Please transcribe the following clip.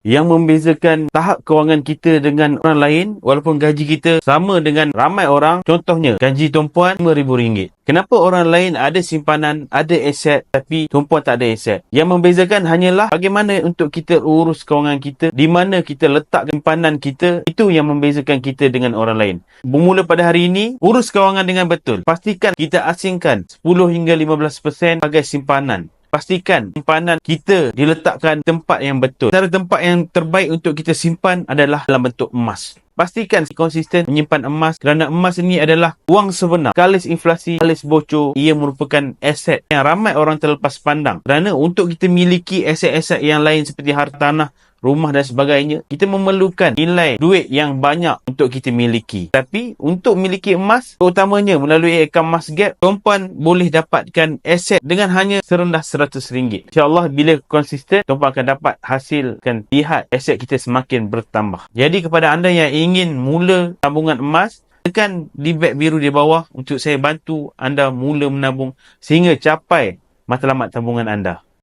Yang membezakan tahap kewangan kita dengan orang lain, walaupun gaji kita sama dengan ramai orang, contohnya gaji tumpuan RM5,000. Kenapa orang lain ada simpanan, ada aset, tapi tumpuan tak ada aset? Yang membezakan hanyalah bagaimana untuk kita urus kewangan kita, di mana kita letak simpanan kita, itu yang membezakan kita dengan orang lain. Bermula pada hari ini, urus kewangan dengan betul. Pastikan kita asingkan 10 hingga 15% sebagai simpanan. Pastikan simpanan kita diletakkan tempat yang betul. Cara tempat yang terbaik untuk kita simpan adalah dalam bentuk emas. Pastikan konsisten menyimpan emas kerana emas ini adalah wang sebenar. Kalis inflasi, kalis bocor, ia merupakan aset yang ramai orang terlepas pandang. Kerana untuk kita miliki aset-aset yang lain seperti harta tanah, rumah dan sebagainya, kita memerlukan nilai duit yang banyak untuk kita miliki. Tapi untuk miliki emas, terutamanya melalui akaun Masgap, tuan-puan boleh dapatkan aset dengan hanya serendah RM100. InsyaAllah bila konsisten, tuan-puan akan dapat hasilkan lihat aset kita semakin bertambah. Jadi kepada anda yang ingin mula tabungan emas, tekan di beg biru di bawah untuk saya bantu anda mula menabung sehingga capai matlamat tabungan anda.